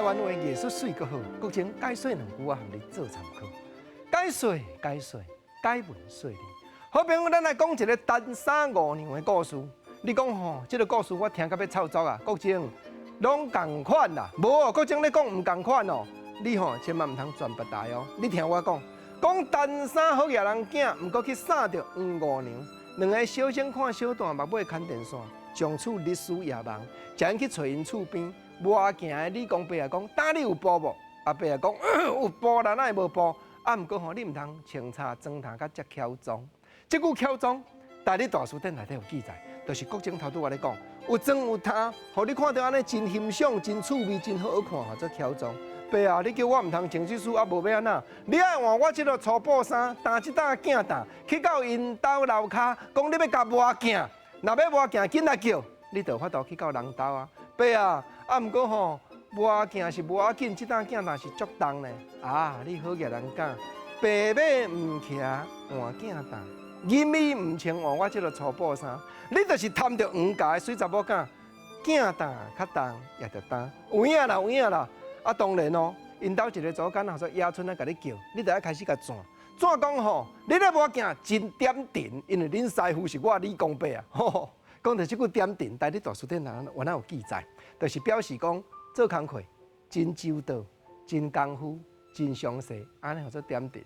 完话艺术水阁好，国情解说两句啊，和你做参考。解文说理。好朋友，咱来讲一个单三五娘的故事。你讲吼，这个故事我听甲要臭作啊！国情拢共款啦，无哦，国情你讲唔共款哦，你吼千万唔通转不大哦。你听我讲，讲单三好野人囝，唔过去杀着黄五娘，两个小生看小段，目尾牵电线，将处历史野望，才去找因厝边。无行的李公伯啊讲，打你有报无？阿伯啊讲有报啦，哪会无报？啊，毋过吼，你毋通清查装塔甲遮巧装。即句巧装，在你大书典内底有记载，就是国情头拄我咧讲，有装有塔，互你看到安尼真欣赏、真趣味、真好看，或者巧装。伯啊，你叫我毋通穿这书，啊无要安那？你爱换我即个粗布衫，担一担镜担，去到因兜楼骹，讲你要甲磨镜，若要磨镜，紧来叫，你就有法度去到人兜啊。伯啊，啊毋过吼。磨镜是无要紧，这担镜担是足重呢。啊，你好野人讲，白马唔骑换镜担，银米唔穿换我这个粗布衫，你就是贪着黄家的水查某囝，镜担较重也着担，有影啦有影啦。啊，当然哦，因兜一个组间或者野村啊，甲你叫，你就要开始甲转。转讲吼，你咧磨镜真点定，因为恁师傅是我李公伯啊。吼，讲到这句点定，在你大书典内原来有记载，就是表示讲。做工课真周到、真功夫、真详细，安尼叫做点定。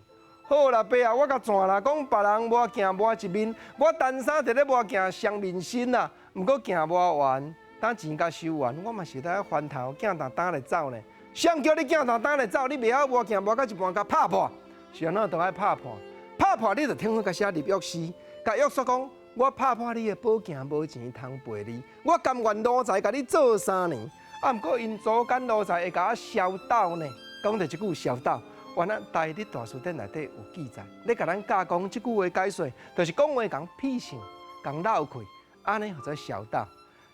好啦，伯啊，我甲转啦，讲别人磨镜磨一面，我单衫伫咧磨镜双面身啦。毋过镜磨完，等钱甲收完，我嘛是在翻头镜担担来走呢。谁叫你镜担担来走？你袂晓磨镜磨到一半甲拍破，是安怎都爱拍破？拍破你就听我甲写入约诗，甲约束讲，我拍破你的宝镜无钱通赔你，我甘愿奴才甲你做3年。啊，毋过因祖间奴才会甲我烧斗呢，讲到即句烧斗，原来在你大书典内底有记载。你甲咱教讲即句话解说，就是讲话讲屁性，讲闹气，安尼叫做烧斗。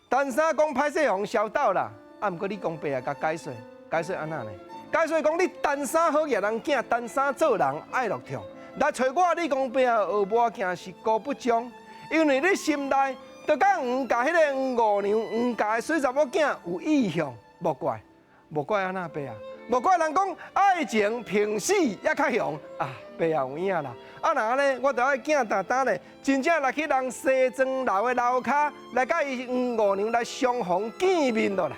单三讲歹势互烧斗啦，啊，毋过你讲白啊，甲解说安那呢？解说讲你单三好野人囝，单三做人爱乐痛。来找我，你讲白啊，学磨镜是高不忠，因为你心内。就讲黄家迄个黄五娘，黄家的水查某囝有意向，莫怪安那伯啊，莫怪人讲爱情平死也较香啊，伯啊有影啦。啊那咧，我就爱镜担咧，真正来去人西庄楼的楼骹，来甲伊黄五娘来相逢见面了啦。